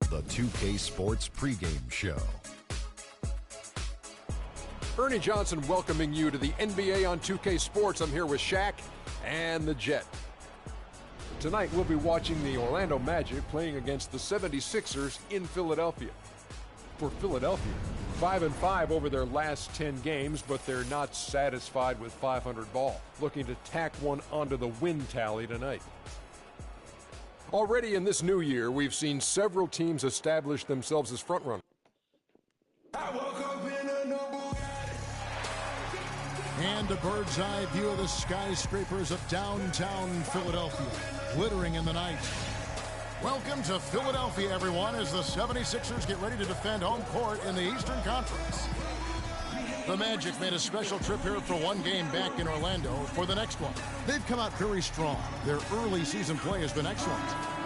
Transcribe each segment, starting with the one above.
the 2K Sports pregame show. Ernie Johnson welcoming you to the NBA on 2K Sports. I'm here with Shaq and the Jet. Tonight we'll be watching the Orlando Magic playing against the 76ers in Philadelphia. For Philadelphia, 5-5 over their last 10 games, but they're not satisfied with 500 ball. Looking to tack one onto the win tally tonight. Already in this new year, we've seen several teams establish themselves as frontrunners. And a bird's eye view of the skyscrapers of downtown Philadelphia, glittering in the night. Welcome to Philadelphia, everyone, as the 76ers get ready to defend home court in the Eastern Conference. The Magic made a special trip here for one game back in Orlando for the next one. They've come out very strong. Their early season play has been excellent.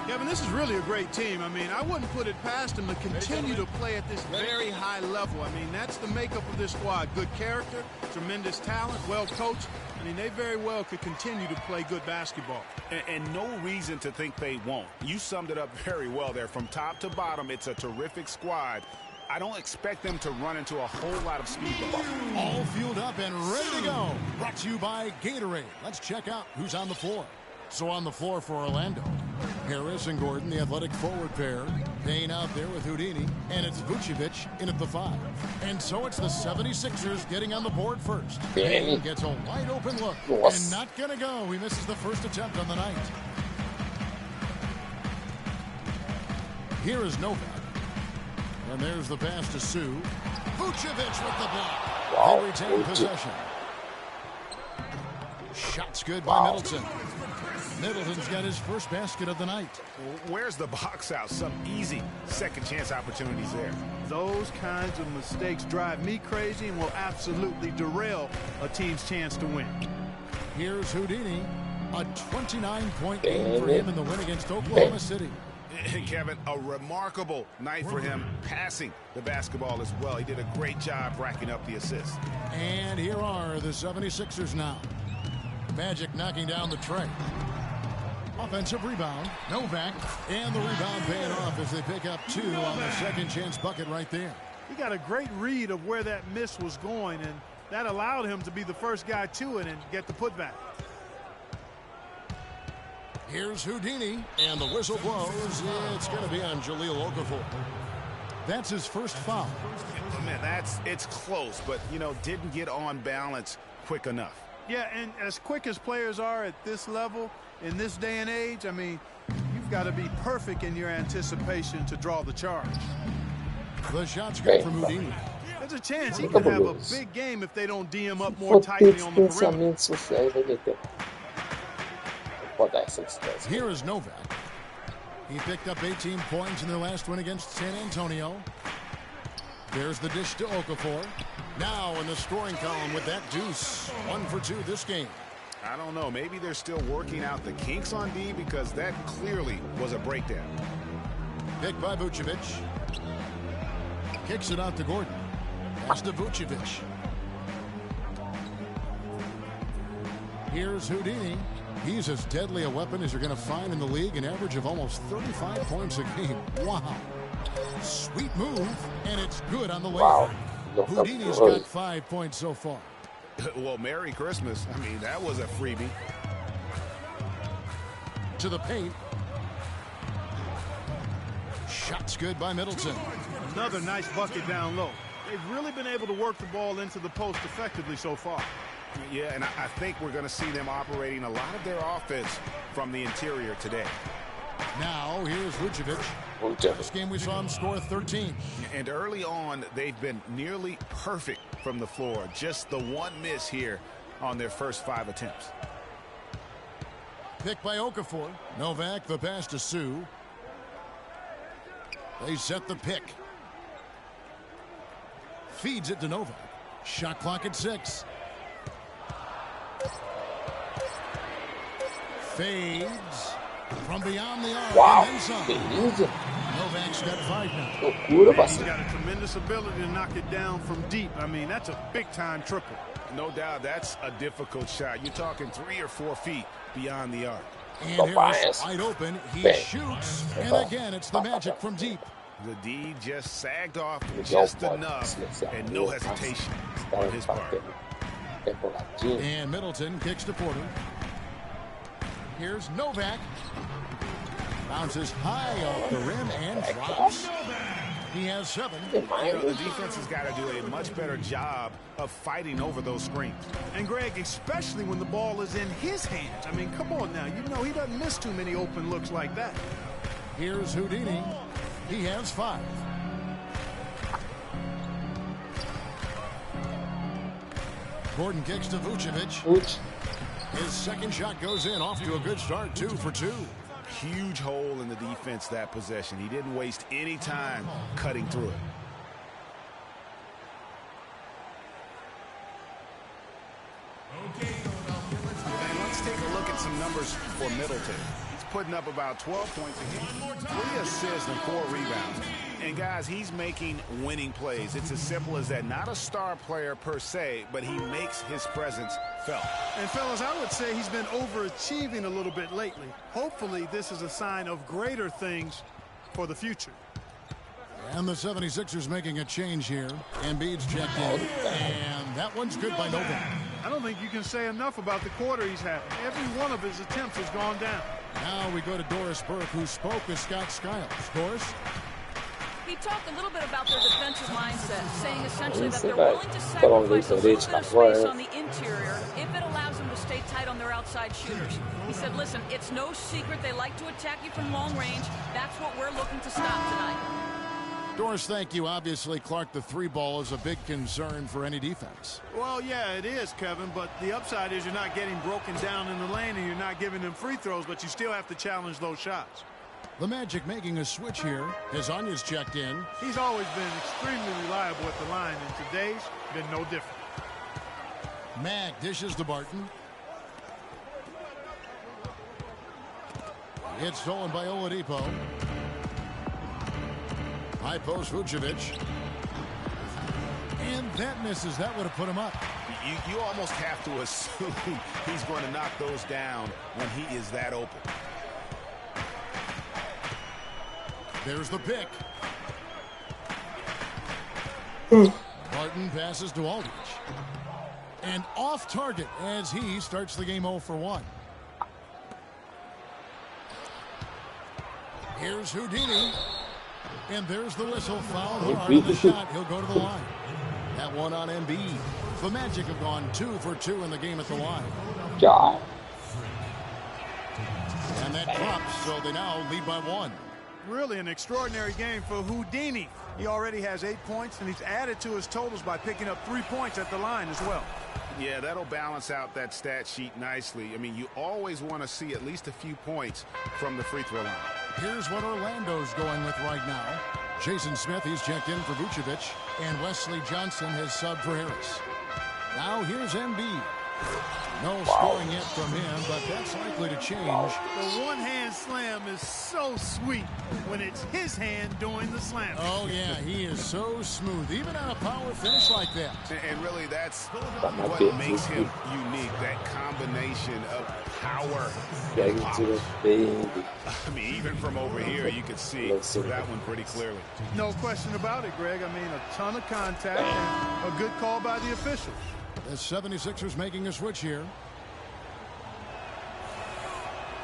Kevin, this is really a great team. I mean, I wouldn't put it past them to continue to play at this very high level. I mean, that's the makeup of this squad. Good character, tremendous talent, well coached. I mean, they very well could continue to play good basketball. And no reason to think they won't. You summed it up very well there. From top to bottom, it's a terrific squad. I don't expect them to run into a whole lot of speed. All fueled up and ready to go. Brought to you by Gatorade. Let's check out who's on the floor. So on the floor for Orlando, Harris and Gordon, the athletic forward pair. Payne out there with Houdini, and it's Vucevic in at the 5. And so it's the 76ers getting on the board first. Payne gets a wide open look, and not going to go. He misses the first attempt on the night. Here is Novak. And there's the pass to Sue. Vucevic with the block. They retain possession. Shot's good by Middleton. Middleton's got his first basket of the night. Where's the box out? Some easy second chance opportunities there. Those kinds of mistakes drive me crazy and will absolutely derail a team's chance to win. Here's Houdini. A 29-point game for him in the win against Oklahoma City. Kevin, a remarkable night for him passing the basketball as well. He did a great job racking up the assists. And here are the 76ers now. Magic knocking down the tray. Offensive rebound. Novak. And the rebound paying off as they pick up 2 on the second chance bucket right there. He got a great read of where that miss was going, and that allowed him to be the first guy to it and get the putback. Here's Houdini, and the whistle blows. It's going to be on Jahlil Okafor. That's his first foul. Man, it's close, but, didn't get on balance quick enough. Yeah, and as quick as players are at this level, in this day and age, I mean, you've got to be perfect in your anticipation to draw the charge. The shot's good from Houdini. There's a chance he could have a big game if they don't D him up more tightly on the perimeter. Here is Novak. He picked up 18 points in their last win against San Antonio. There's the dish to Okafor. Now in the scoring column with that deuce. 1 for 2 this game. I don't know. Maybe they're still working out the kinks on D because that clearly was a breakdown. Picked by Vucevic. Kicks it out to Gordon. Pass to Vucevic. Here's Houdini. He's as deadly a weapon as you're going to find in the league, an average of almost 35 points a game. Wow. Sweet move, and it's good on the way. Wow. Houdini's got 5 points so far. Well, Merry Christmas. I mean, that was a freebie. To the paint. Shot's good by Middleton. Another nice bucket down low. They've really been able to work the ball into the post effectively so far. Yeah, and I think we're going to see them operating a lot of their offense from the interior today. Now, here's Vucevic. This game we saw him score 13. And early on, they've been nearly perfect from the floor. Just the one miss here on their first 5 attempts. Picked by Okafor. Novak, the pass to Sue. They set the pick. Feeds it to Novak. Shot clock at 6. Fades from beyond the arc. Wow, and then some. beleza. Novak's got 5 now. Loucura, He's parceiro. got a tremendous ability to knock it down from deep. I mean, that's a big-time triple. No doubt that's a difficult shot. You're talking 3 or 4 feet beyond the arc. And The Harris bias. wide open. He Bang. shoots. And again, it's the Magic from deep. The D just sagged off just enough and no hesitation on his part. And Middleton kicks to Porter. Here's Novak. Bounces high off the rim and drops. He has 7. You know, the defense has got to do a much better job of fighting over those screens. And Greg, especially when the ball is in his hands. I mean, come on now. You know he doesn't miss too many open looks like that. Here's Houdini. He has 5. Gordon kicks to Vucevic. His second shot goes in, off to a good start, 2 for 2. Huge hole in the defense that possession. He didn't waste any time cutting through it. And let's take a look at some numbers for Middleton. He's putting up about 12 points a game, 3 assists and 4 rebounds. And guys, he's making winning plays. It's as simple as that. Not a star player per se, but he makes his presence felt. And fellas, I would say he's been overachieving a little bit lately. Hopefully this is a sign of greater things for the future. And the 76ers making a change here. Embiid's checked in, and that one's good by Novak. I don't think you can say enough about the quarter he's having. Every one of his attempts has gone down. Now we go to Doris Burke, who spoke with Scott Skiles. Doris? He talked a little bit about their defensive mindset, saying essentially that they're willing to sacrifice a little bit of space on the interior if it allows them to stay tight on their outside shooters. He said, listen, it's no secret they like to attack you from long range. That's what we're looking to stop tonight. Doris, thank you. Obviously, Clark, the 3 ball is a big concern for any defense. Well, yeah, it is, Kevin, but the upside is you're not getting broken down in the lane and you're not giving them free throws, but you still have to challenge those shots. The Magic making a switch here. Hezonja's checked in. He's always been extremely reliable at the line, and today's been no different. Mack dishes to Barton. It's stolen by Oladipo. High post Vucevic. And that misses. That would have put him up. You almost have to assume he's going to knock those down when he is that open. There's the pick. Barton passes to Aldridge. And off target as he starts the game 0 for 1. Here's Houdini. And there's the whistle. Foul hard on the shot. He'll go to the line. That one on Embiid. The Magic have gone 2 for 2 in the game at the line. And that drops, so they now lead by 1. Really an extraordinary game for Houdini. He already has 8 points, and he's added to his totals by picking up 3 points at the line as well. Yeah, that'll balance out that stat sheet nicely. I mean, you always want to see at least a few points from the free throw line. Here's what Orlando's going with right now. Jason Smith, he's checked in for Vucevic, and Wesley Johnson has subbed for Harris. Now here's Embiid. No scoring yet from him, but that's likely to change. The one-hand slam is so sweet when it's his hand doing the slam. Oh, yeah, he is so smooth, even on a power finish like that. And really, that's what makes him unique, that combination of power and polish. I mean, even from over here, you could see that one pretty clearly. No question about it, Greg. I mean, a ton of contact and a good call by the officials. The 76ers making a switch here.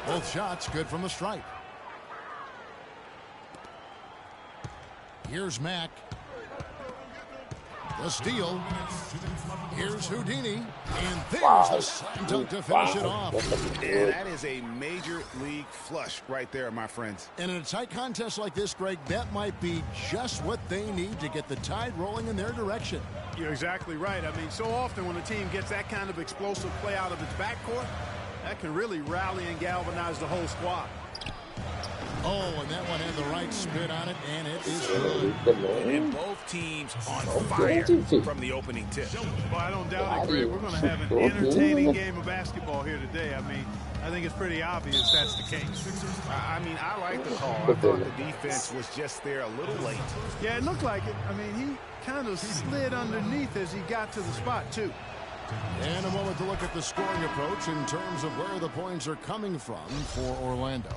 Both shots good from the stripe. Here's Mack. The steal. Here's Houdini. And there's the slam dunk to finish it off. And that is a major league flush right there, my friends. And in a tight contest like this, Greg, that might be just what they need to get the tide rolling in their direction. You're exactly right. I mean, so often when a team gets that kind of explosive play out of its backcourt, that can really rally and galvanize the whole squad. Oh, and that one had the right spin on it, and it is good. And both teams on fire from the opening tip. Well, I don't doubt it, Greg. We're going to have an entertaining game of basketball here today. I mean, I think it's pretty obvious that's the case. I mean, I like the call. I thought the defense was just there a little late. Yeah, it looked like it. I mean, he kind of slid underneath as he got to the spot, too. And a moment to look at the scoring approach in terms of where the points are coming from for Orlando.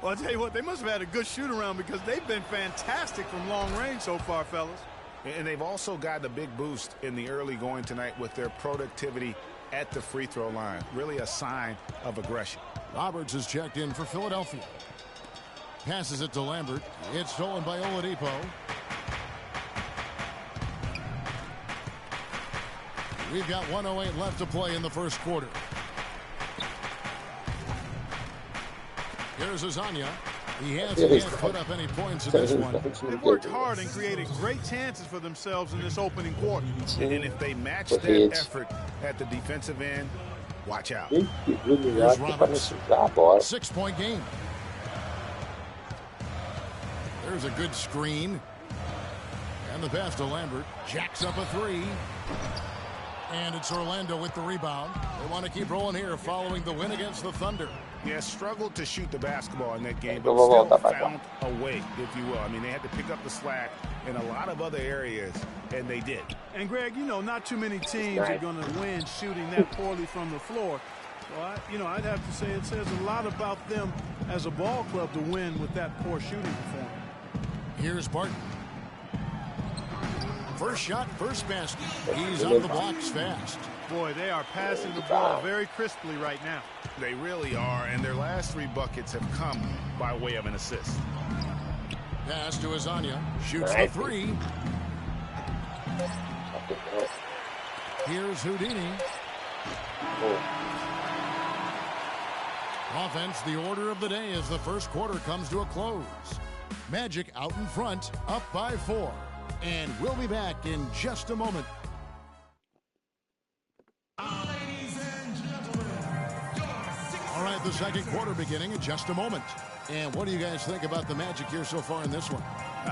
Well, I'll tell you what, they must have had a good shoot-around because they've been fantastic from long range so far, fellas. And they've also gotten a big boost in the early going tonight with their productivity at the free throw line. Really a sign of aggression. Roberts is checked in for Philadelphia. Passes it to Lambert. It's stolen by Oladipo. We've got 1:08 left to play in the first quarter. Here's Azania. He hasn't yet put up any points in this one. They've worked hard and created great chances for themselves in this opening quarter. And if they match that effort at the defensive end, watch out. Here's Roberts. 6-point game. There's a good screen. And the pass to Lambert. Jacks up a three. And it's Orlando with the rebound. They want to keep rolling here following the win against the Thunder. Yeah, struggled to shoot the basketball in that game, but still found a way, if you will. I mean, they had to pick up the slack in a lot of other areas, and they did. And, Greg, you know, not too many teams are going to win shooting that poorly from the floor. So, I'd have to say it says a lot about them as a ball club to win with that poor shooting performance. Here's Barton. First shot, first basket. He's on the blocks fast. Boy, they are passing the ball very crisply right now. They really are, and their last 3 buckets have come by way of an assist. Pass to Azania. Shoots the three. Here's Houdini. Offense, the order of the day as the first quarter comes to a close. Magic out in front, up by 4. And we'll be back in just a moment. All right, the second quarter beginning in just a moment. And what do you guys think about the Magic here so far in this one?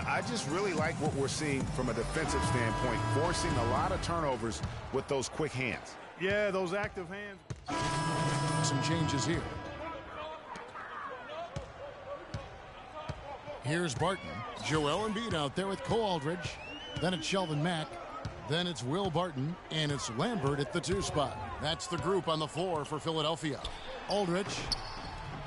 I just really like what we're seeing from a defensive standpoint, forcing a lot of turnovers with those quick hands. Yeah, those active hands. Some changes here. Here's Barton. Joel Embiid out there with Cole Aldridge. Then it's Sheldon Mack. Then it's Will Barton. And it's Lambert at the 2 spot. That's the group on the floor for Philadelphia. Aldridge.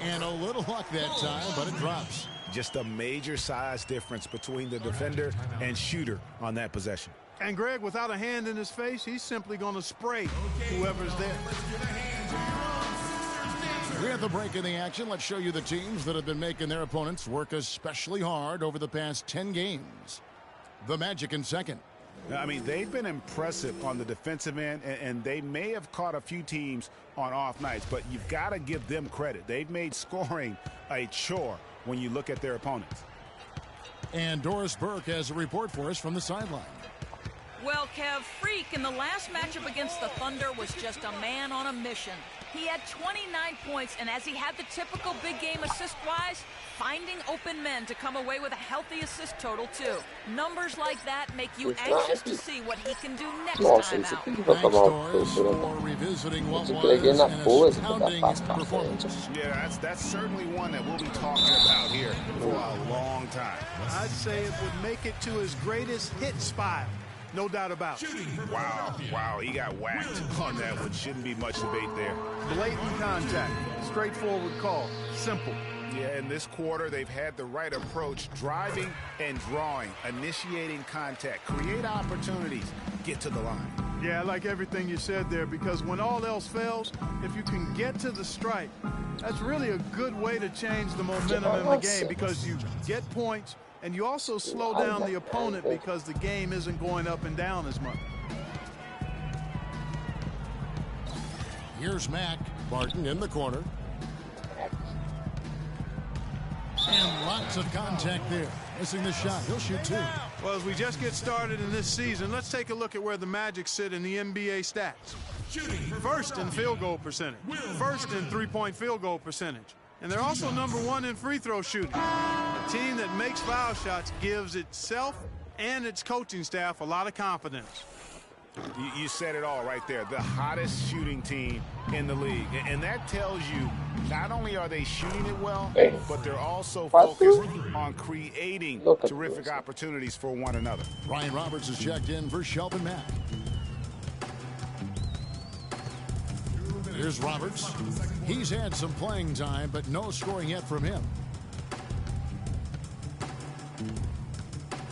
And a little luck that time, but it drops. Just a major size difference between the defender and shooter on that possession. And Greg, without a hand in his face, he's simply going to spray whoever's there. We're at the break in the action. Let's show you the teams that have been making their opponents work especially hard over the past 10 games. The Magic in second. I mean, they've been impressive on the defensive end, and they may have caught a few teams on off nights, but you've got to give them credit. They've made scoring a chore when you look at their opponents. And Doris Burke has a report for us from the sideline. Well, Kev, Freak in the last matchup against the Thunder was just a man on a mission. He had 29 points, and as he had the typical big game assist-wise, finding open men to come away with a healthy assist total, too. Numbers like that make you anxious to see what he can do next time out. Thanks, Doris, for revisiting what was an astounding performance. Yeah, that's certainly one that we'll be talking about here for a long time. I'd say it would make it to his greatest hit spot. No doubt about it. Wow, he got whacked on that one. Shouldn't be much debate there. Blatant contact. Straightforward call. Simple. Yeah, in this quarter, they've had the right approach, driving and drawing, initiating contact, create opportunities, get to the line. Yeah, I like everything you said there, because when all else fails, if you can get to the stripe, that's really a good way to change the momentum in the game, because you get points, and you also slow down the opponent because the game isn't going up and down as much. Here's Mack. Barton in the corner. And lots of contact there. Missing the shot. He'll shoot 2. Well, as we just get started in this season, let's take a look at where the Magic sit in the NBA stats. First in field goal percentage. First in three-point field goal percentage. And they're also number 1 in free throw shooting. A team that makes foul shots gives itself and its coaching staff a lot of confidence. You said it all right there. The hottest shooting team in the league. And that tells you not only are they shooting it well, but they're also focused on creating terrific opportunities for one another. Ryan Roberts is checked in for Sheldon Mack. Here's Roberts. He's had some playing time, but no scoring yet from him.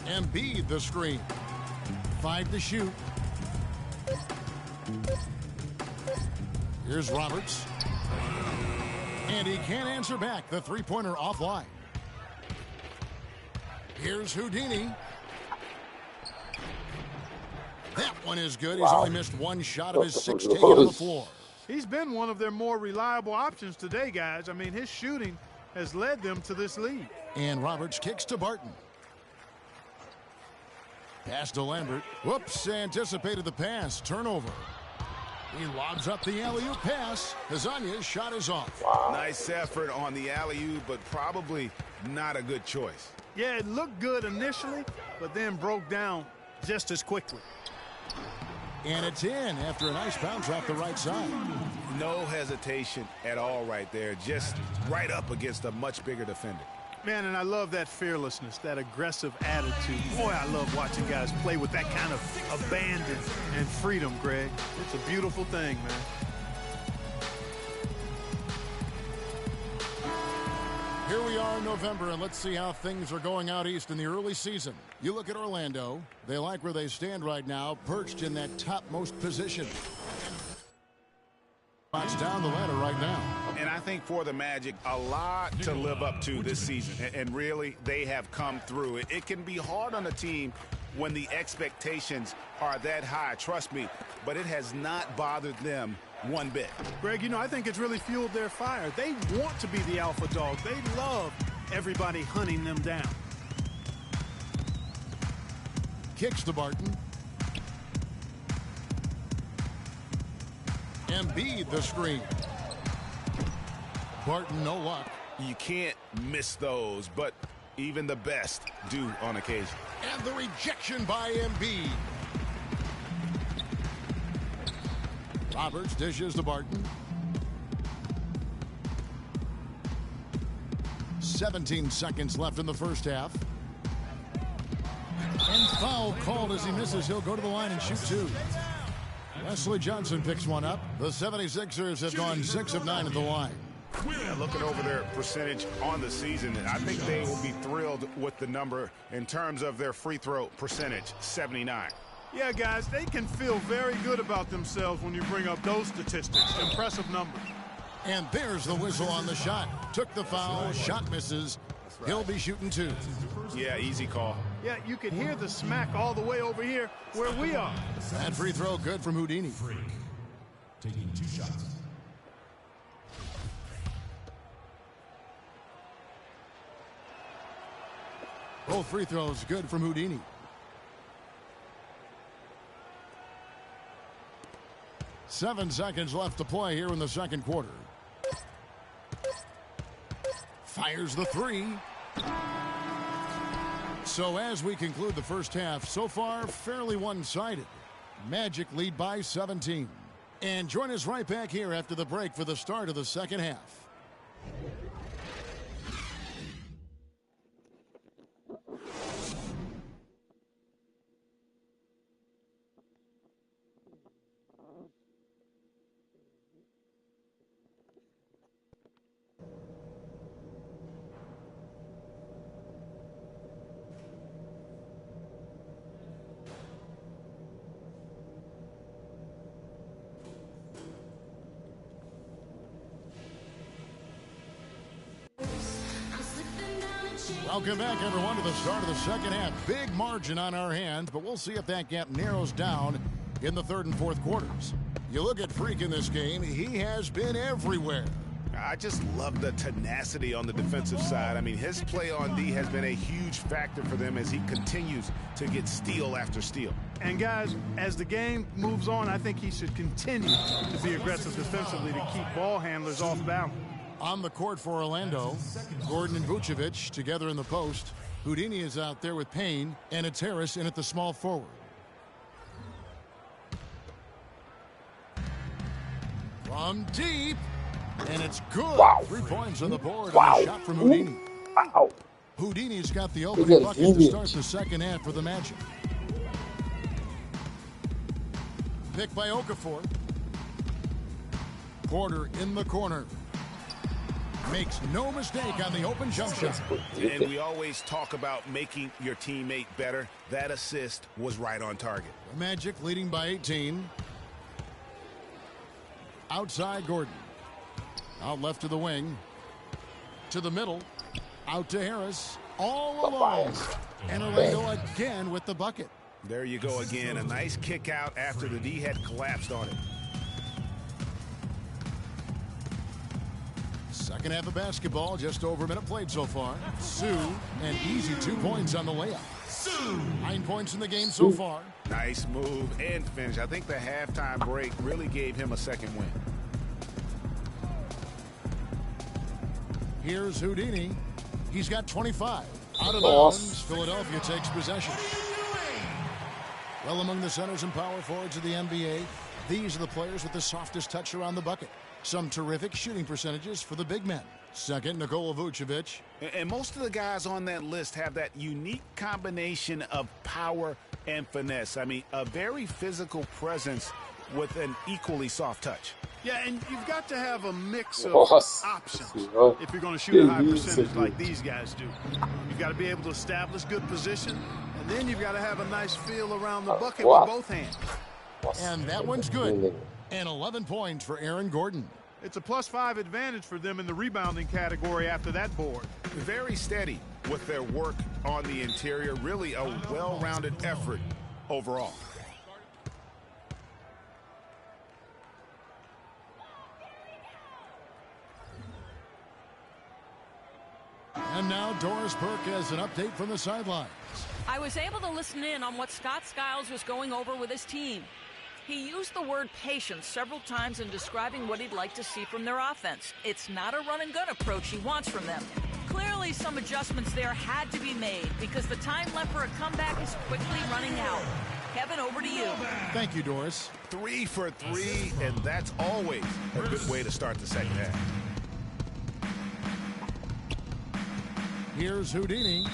Embiid the screen. 5 to shoot. Here's Roberts. And he can't answer back. The three-pointer offline. Here's Houdini. That one is good. He's only missed one shot of his 6 taken on the floor. He's been one of their more reliable options today, guys. I mean, his shooting has led them to this lead. And Roberts kicks to Barton. Pass to Lambert. Whoops, anticipated the pass. Turnover. He lobs up the alley-oop pass. Hazanya's shot is off. Nice effort on the alley-oop, but probably not a good choice. Yeah, it looked good initially, but then broke down just as quickly. And it's in after a nice bounce off the right side. No hesitation at all right there. Just right up against a much bigger defender. Man, and I love that fearlessness, that aggressive attitude. Boy, I love watching guys play with that kind of abandon and freedom, Greg. It's a beautiful thing, man. Here we are in November, and let's see how things are going out east in the early season. You look at Orlando. They like where they stand right now, perched in that topmost position. Down the ladder right now. And I think for the Magic, a lot to live up to this season. And really, they have come through. It can be hard on a team when the expectations are that high, trust me. But it has not bothered them one bit. Greg, you know, I think it's really fueled their fire. They want to be the alpha dog. They love everybody hunting them down. Kicks to Barton. Embiid the screen. Barton, no luck. You can't miss those, but even the best do on occasion. And the rejection by Embiid. Roberts dishes to Barton. 17 seconds left in the first half. And foul called as he misses. He'll go to the line and shoot 2. Wesley Johnson picks one up. The 76ers have gone 6 of 9 at the line. Yeah, looking over their percentage on the season, I think they will be thrilled with the number in terms of their free throw percentage, 79. Yeah, guys, they can feel very good about themselves when you bring up those statistics. Impressive numbers. And there's the whistle on the shot. Took the foul, shot misses. He'll be shooting 2. Yeah, easy call. Yeah, you can hear the smack all the way over here where we are. That free throw good from Houdini. Taking 2 shots. Both free throws good from Houdini. Seven seconds left to play here in the second quarter. Fires the 3. So as we conclude the first half, so far fairly one-sided. Magic lead by 17. And join us right back here after the break for the start of the second half. Welcome back, everyone, to the start of the second half. Big margin on our hands, but we'll see if that gap narrows down in the third and fourth quarters. You look at Freak in this game, he has been everywhere. I just love the tenacity on the defensive side. I mean, his play on D has been a huge factor for them as he continues to get steal after steal. And, guys, as the game moves on, I think he should continue to be aggressive defensively to keep ball handlers off balance. On the court for Orlando, Gordon and Vucevic together in the post. Houdini is out there with Payne, and it's Harris in at the small forward. From deep, and it's good. Wow. 3 points on the board Wow. on a shot from Houdini. Wow. Houdini's got the opening bucket to start the second half for the Magic. Pick by Okafor. Porter in the corner. Makes no mistake on the open jump shot. And we always talk about making your teammate better. That assist was right on target. The Magic leading by 18. Outside Gordon. Out left to the wing. To the middle. Out to Harris. All alone. And Orlando again with the bucket. There you go again. A nice kick out after the D had collapsed on it. Second half of basketball, just over a minute played so far. Sue, an easy 2 points on the layup. 9 points in the game so far. Nice move and finish. I think the halftime break really gave him a second win. Here's Houdini. He's got 25. Out of bounds, Philadelphia takes possession. Well, among the centers and power forwards of the NBA, these are the players with the softest touch around the bucket. Some terrific shooting percentages for the big men. Second, Nikola Vucevic. And most of the guys on that list have that unique combination of power and finesse. I mean, a very physical presence with an equally soft touch. Yeah, and you've got to have a mix of options if you're going to shoot a high percentage like these guys do. You've got to be able to establish good position, and then you've got to have a nice feel around the bucket with both hands. And that one's good. And 11 points for Aaron Gordon. It's a +5 advantage for them in the rebounding category after that board. Very steady with their work on the interior. Really a well-rounded effort overall. And now Doris Burke has an update from the sidelines. I was able to listen in on what Scott Skiles was going over with his team. He used the word patience several times in describing what he'd like to see from their offense. It's not a run-and-gun approach he wants from them. Clearly, some adjustments there had to be made because the time left for a comeback is quickly running out. Kevin, over to you. Thank you, Doris. 3 for 3, and that's always a good way to start the second half. Here's Houdini.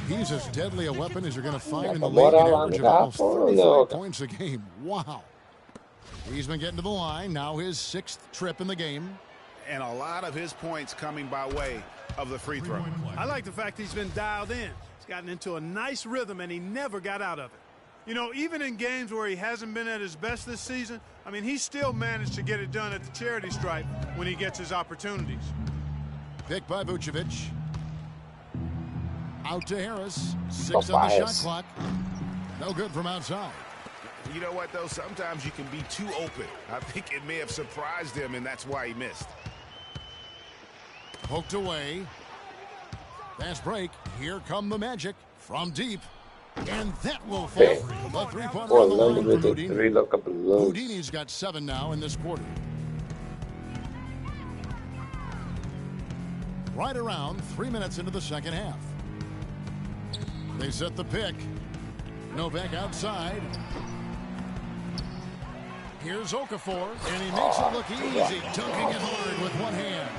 He's as deadly a weapon as you're going to find in the league, an average of almost 35 points a game. Wow. He's been getting to the line. Now his 6th trip in the game. And a lot of his points coming by way of the free throw. I like the fact he's been dialed in. He's gotten into a nice rhythm, and he never got out of it. You know, even in games where he hasn't been at his best this season, I mean, he still managed to get it done at the charity stripe when he gets his opportunities. Picked by Vucevic. Out to Harris. 6 on the shot clock. No good from outside. You know what, though? Sometimes you can be too open. I think it may have surprised him, and that's why he missed. Poked away. Fast break. Here come the Magic from deep. And that will fall. The three-pointer on the line for Houdini. Houdini's got 7 now in this quarter. Right around 3 minutes into the second half. They set the pick. Novak outside. Here's Okafor, and he makes it look easy, dunking it hard with one hand.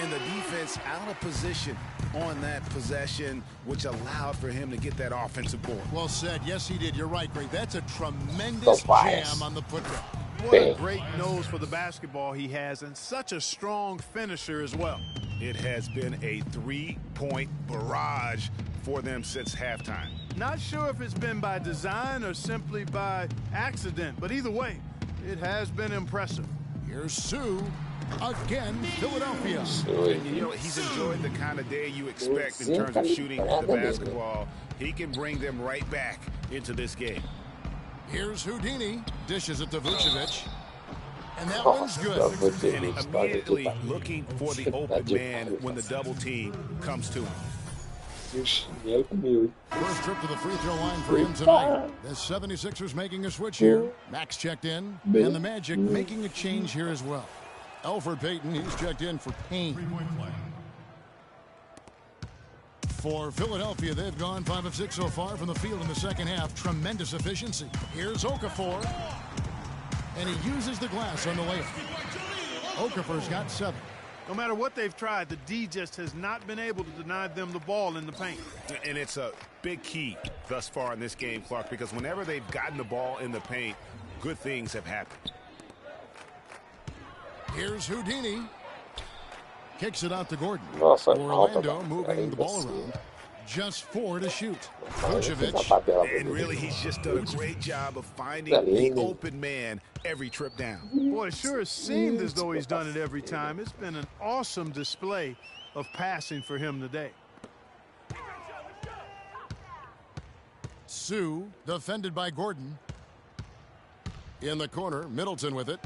And the defense out of position on that possession, which allowed for him to get that offensive board. Well said. Yes, he did. You're right, Greg. That's a tremendous jam on the putback. What a great nose for the basketball he has, and such a strong finisher as well. It has been a 3-point barrage for them since halftime. Not sure if it's been by design or simply by accident, but either way, it has been impressive. Here's Sue. Again, Philadelphia. And you know, he's enjoyed the kind of day you expect in terms of shooting the basketball. He can bring them right back into this game. Here's Houdini. Dishes it to Vucevic. And that one's good. And immediately looking for the open man when the double team comes to him. First trip to the free throw line for him tonight. The 76ers making a switch here. Max checked in. And the Magic making a change here as well. Elfrid Payton, he's checked in for Payne. For Philadelphia, they've gone 5 of 6 so far from the field in the second half. Tremendous efficiency. Here's Okafor. And he uses the glass on the layup. Okafor's got 7. No matter what they've tried, the D just has not been able to deny them the ball in the paint. And it's a big key thus far in this game, Clark, because whenever they've gotten the ball in the paint, good things have happened. Here's Houdini. Kicks it out to Gordon. Nossa, Orlando moving the ball around. Just 4 to shoot. Vucevic. And really, he's just done a great job of finding the open man every trip down. Boy, it sure has seemed as though he's done it every time. It's been an awesome display of passing for him today. Sue, defended by Gordon. In the corner, Middleton with it.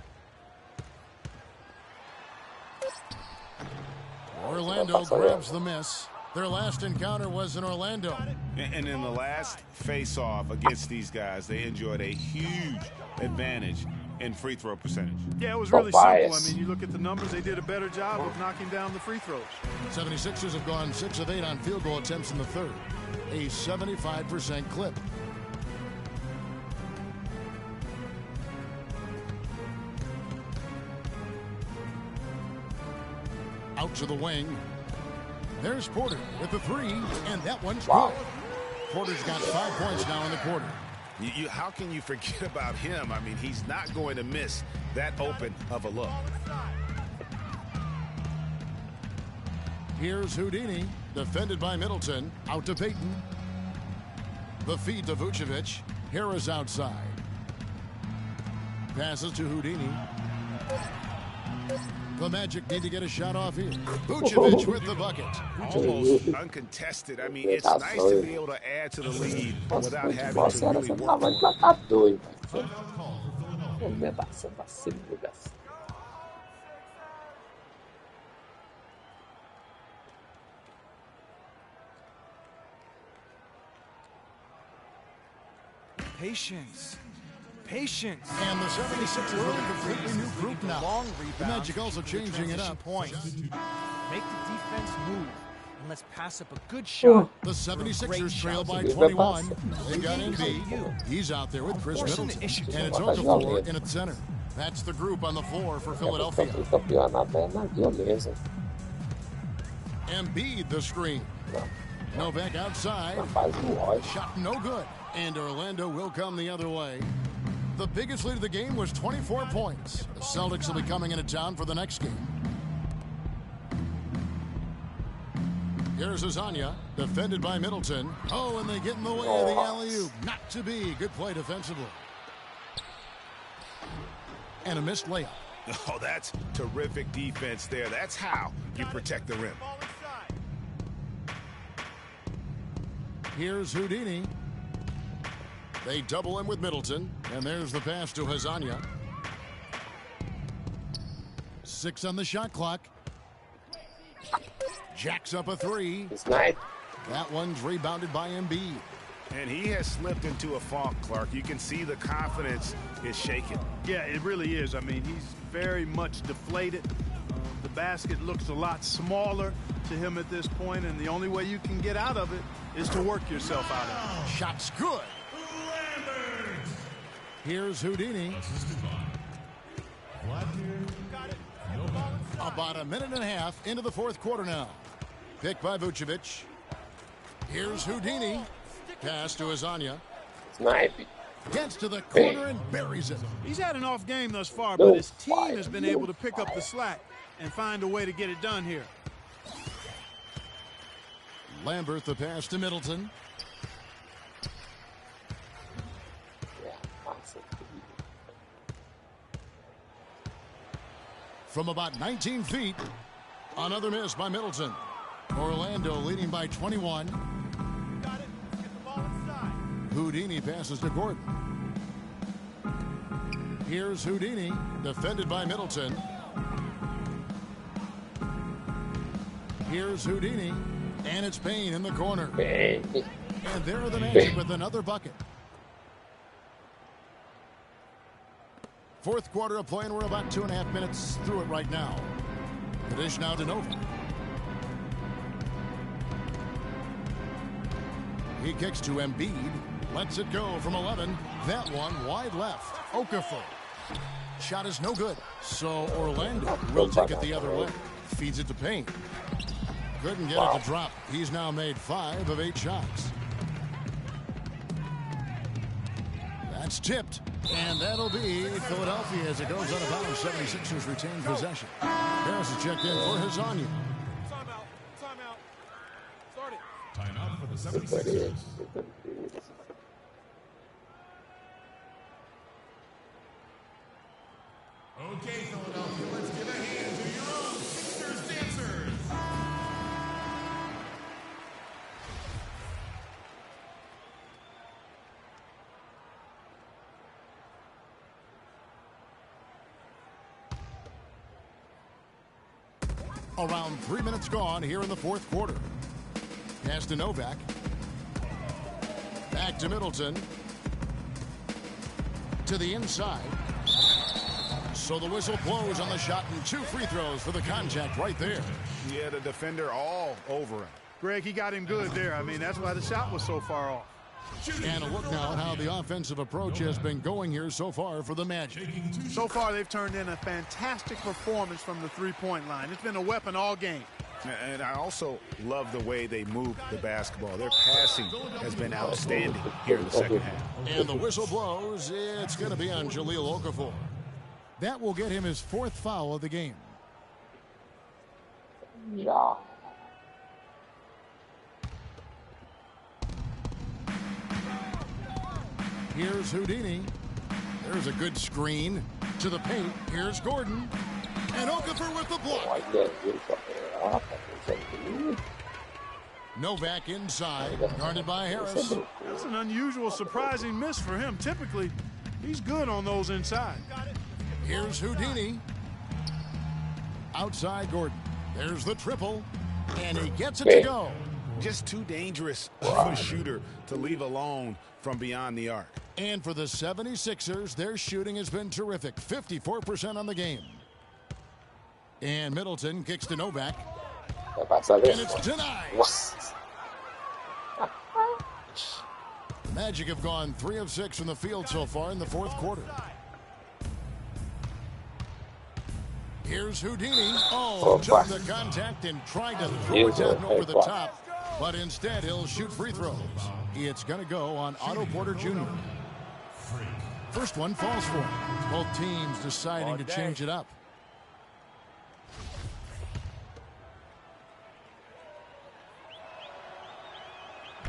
Orlando grabs the miss. Their last encounter was in Orlando. And in the last face-off against these guys, they enjoyed a huge advantage in free throw percentage. Yeah, it was really simple. I mean, you look at the numbers, they did a better job of knocking down the free throws. 76ers have gone 6 of 8 on field goal attempts in the third. A 75% clip. Out to the wing. There's Porter with the 3, and that one's good. Porter's got 5 points now in the quarter. How can you forget about him? I mean, he's not going to miss that open of a look. Here's Houdini, defended by Middleton. Out to Payton. The feed to Vucevic. Harris outside. Passes to Houdini. The Magic need to get a shot off here. Vucevic with the bucket. Almost uncontested. I mean, it's nice to be able to add to the lead without having to really work. Patience. Patience. And the 76ers with a completely new group now. Long The Magic also changing it up. Point. Make the defense move. And let's pass up a good shot. The 76ers trail by 21. They got Embiid. He's out there with Chris Middleton. And it's Okafor in at center. That's the group on the floor for Philadelphia. Embiid the screen. Novak outside. Shot no good. And Orlando will come the other way. The biggest lead of the game was 24 points. The Celtics will be coming into town for the next game. Here's Azania, defended by Middleton. Oh, and they get in the way of the alley-oop. Not to be. Good play defensively. And a missed layup. Oh, that's terrific defense there. That's how you protect the rim. Here's Houdini. They double him with Middleton, and there's the pass to Hazania. 6 on the shot clock. Jacks up a 3. That one's rebounded by Embiid. And he has slipped into a funk, Clark. You can see the confidence is shaken. Yeah, it really is. I mean, he's very much deflated. The basket looks a lot smaller to him at this point, and the only way you can get out of it is to work yourself out of it. Shot's good. Here's Houdini. About a minute and a half into the fourth quarter now. Picked by Vucevic. Here's Houdini. Pass to Azania. Gets to the corner and buries it. He's had an off game thus far, but his team has been able to pick up the slack and find a way to get it done here. Lambert the pass to Middleton. From about 19 feet, another miss by Middleton. Orlando leading by 21. Houdini passes to Gordon. Here's Houdini, defended by Middleton. Here's Houdini, and it's Payne in the corner. And there are the Magic with another bucket. Fourth quarter of play, and we're about 2.5 minutes through it right now. The dish now to Nova. He kicks to Embiid. Lets it go from 11. That one wide left. Okafor. Shot is no good. So Orlando will take it the other way. Feeds it to Payne. Couldn't get it to drop. He's now made 5 of 8 shots. It's tipped, and that'll be Philadelphia as it goes out of bounds. 76ers retain possession. Harris is checked in for Hezonja. Timeout. Start it. Timeout for the 76ers. Okay, Philadelphia, let's give a hand to your own Sixers dancers. Around 3 minutes gone here in the fourth quarter. Pass to Novak. Back to Middleton. To the inside. So the whistle blows on the shot and 2 free throws for the contact right there. Yeah, the defender all over him. Greg, he got him good there. I mean, that's why the shot was so far off. And a look now at how the offensive approach has been going here so far for the Magic. So far, they've turned in a fantastic performance from the three-point line. It's been a weapon all game. And I also love the way they move the basketball. Their passing has been outstanding here in the second half. And the whistle blows. It's going to be on Jahlil Okafor. That will get him his 4th foul of the game. Yeah. Here's Houdini. There's a good screen to the paint. Here's Gordon. And Okafor with the block. Novak inside, guarded by Harris. That's an unusual, surprising miss for him. Typically, he's good on those inside. Here's Houdini. Outside Gordon. There's the triple. And he gets it to go. Just too dangerous of a shooter to leave alone from beyond the arc. And for the 76ers, their shooting has been terrific. 54% on the game. And Middleton kicks to Novak. And it's denied. The Magic have gone 3 of 6 from the field so far in the fourth quarter. Here's Houdini. Took the contact and tried to throw it down over the top. But instead, he'll shoot free throws. It's going to go on Otto Porter Jr. First one falls for him. Both teams deciding to change it up.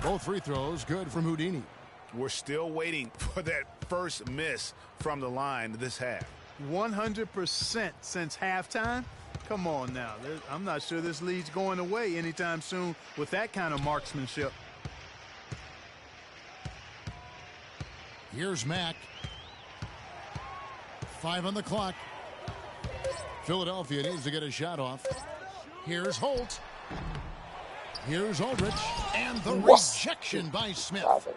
Both free throws good from Houdini. We're still waiting for that first miss from the line this half. 100% since halftime. Come on now. I'm not sure this lead's going away anytime soon with that kind of marksmanship. Here's Mack. 5 on the clock. Philadelphia needs to get a shot off. Here's Holt. Here's Aldridge. And the rejection by Smith.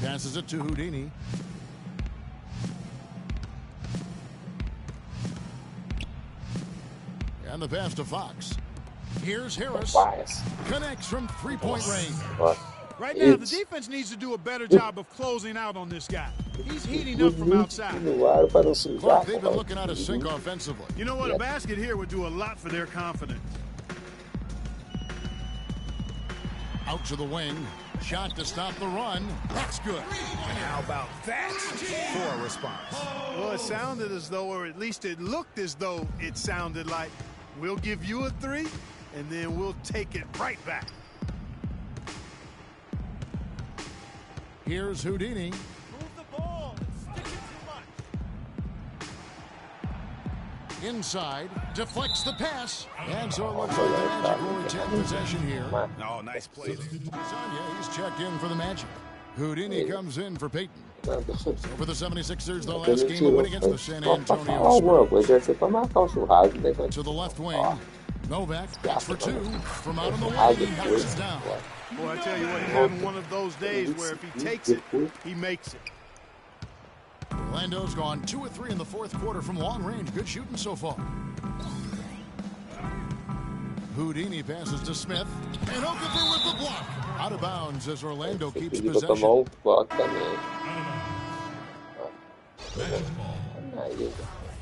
Passes it to Houdini. And the pass to Fox. Here's Harris. Connects from three-point range. Right now, the defense needs to do a better job of closing out on this guy. He's heating up from outside. Clark, they've been looking out of sync offensively. You know what? A basket here would do a lot for their confidence. Out to the wing. Shot to stop the run. That's good. And how about that for a response? Well, it sounded as though, or at least it looked as though it sounded like, we'll give you a 3, and then we'll take it right back. Here's Houdini. Move the ball. Stick it too much. Inside. Deflects the pass. And so it looks like the Magic will retain possession here. Oh, nice play. Sonia, he's checked in for the Magic. Houdini comes in for Peyton. So for the 76ers, the last game of win against the San Antonio Spurs. To the left wing. Novak gets for 2 from out on the wing. He knocks it down. Boy, I tell you what, he's having one of those days where if he takes it, he makes it. Orlando's gone 2 of 3 in the fourth quarter from long range. Good shooting so far. Houdini passes to Smith. And Okafor with the block. Out of bounds as Orlando keeps possession.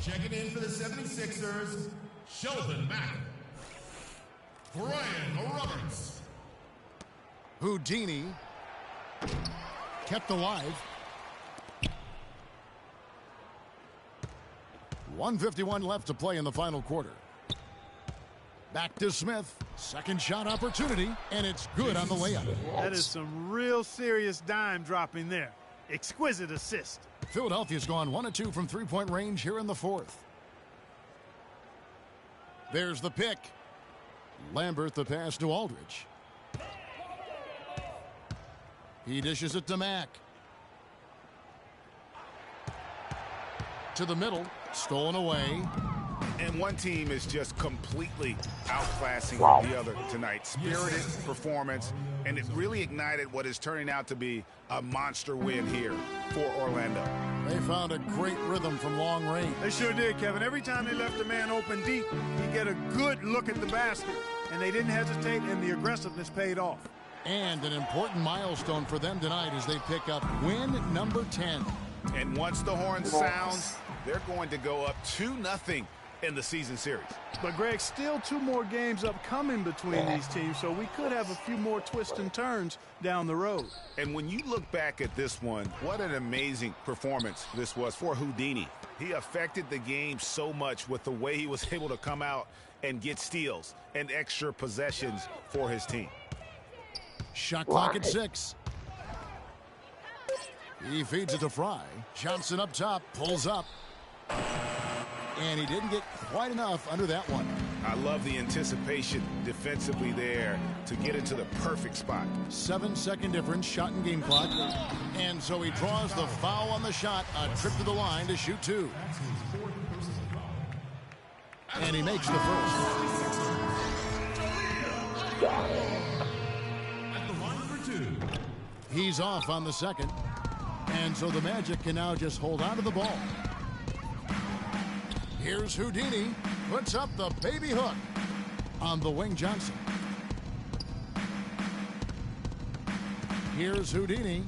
Checking in for the 76ers, Sheldon Mack. Brian Roberts. Houdini. kept alive. 1:51 left to play in the final quarter. Back to Smith. Second shot opportunity, and it's good on the layup. That is some real serious dime dropping there. Exquisite assist. Philadelphia's gone 1 of 2 from three-point range here in the fourth. There's the pick. Lambert the pass to Aldridge. He dishes it to Mack. To the middle. Stolen away. And one team is just completely outclassing the other tonight. Spirited performance, and it really ignited what is turning out to be a monster win here for Orlando. They found a great rhythm from long range. They sure did, Kevin. Every time they left a man open deep, you get a good look at the basket. And they didn't hesitate, and the aggressiveness paid off. And an important milestone for them tonight as they pick up win number 10. And once the horn sounds, they're going to go up 2-0 in the season series. But, Greg, still 2 more games upcoming between these teams, so we could have a few more twists and turns down the road. And when you look back at this one, what an amazing performance this was for Houdini. He affected the game so much with the way he was able to come out and get steals and extra possessions for his team. Shot clock at 6. He feeds it to Fry. Johnson up top, pulls up. And he didn't get quite enough under that one. I love the anticipation defensively there to get into the perfect spot. 7-second difference, shot and game clock. And so he draws the foul on the shot, a trip to the line to shoot 2. And he makes the first. He's off on the second. And so the Magic can now just hold on to the ball. Here's Houdini. Puts up the baby hook on the wing Johnson. Here's Houdini.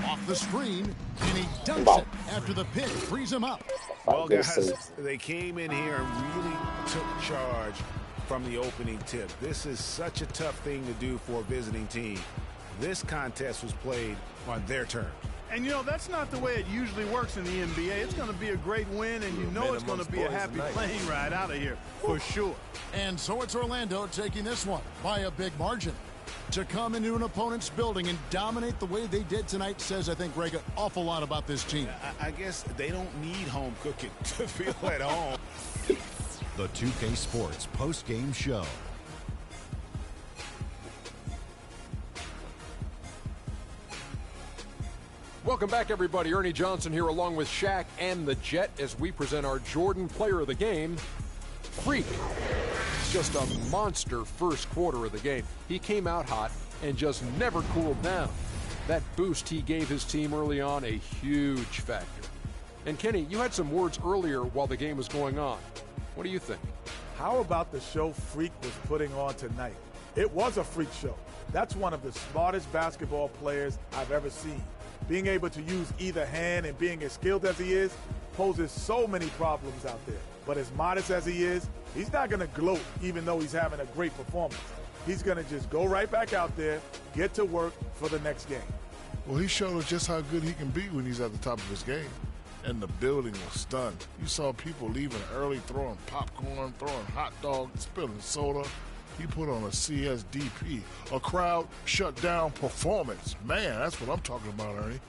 Off the screen. And he dunks it after the pick frees him up. Well, guys, they came in here and really took charge from the opening tip. This is such a tough thing to do for a visiting team. This contest was played on their terms. And, you know, that's not the way it usually works in the NBA. It's going to be a great win, and you know it's going to be a happy plane ride out of here for sure. And so it's Orlando taking this one by a big margin. To come into an opponent's building and dominate the way they did tonight says, I think, Greg, an awful lot about this team. I guess they don't need home cooking to feel at home. The 2K Sports post-game show. Welcome back, everybody. Ernie Johnson here along with Shaq and the Jet as we present our Jordan Player of the Game, Freak. Just a monster first quarter of the game. He came out hot and just never cooled down. That boost he gave his team early on, a huge factor. And Kenny, you had some words earlier while the game was going on. What do you think? How about the show Freak was putting on tonight? It was a freak show. That's one of the smartest basketball players I've ever seen. Being able to use either hand and being as skilled as he is poses so many problems out there. But as modest as he is, he's not going to gloat even though he's having a great performance. He's going to just go right back out there, get to work for the next game. Well, he showed us just how good he can be when he's at the top of his game. And the building was stunned. You saw people leaving early, throwing popcorn, throwing hot dogs, spilling soda. He put on a CSDP, a crowd shut down performance. Man, that's what I'm talking about, Ernie.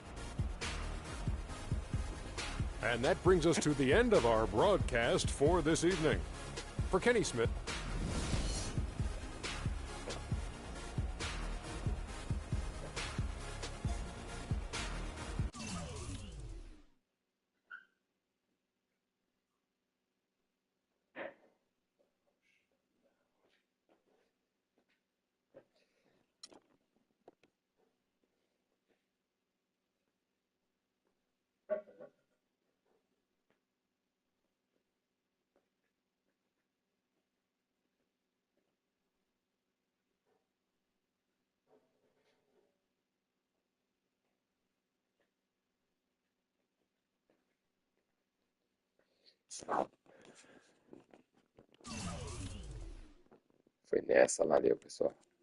And that brings us to the end of our broadcast for this evening. For Kenny Smith, foi nessa, valeu, pessoal.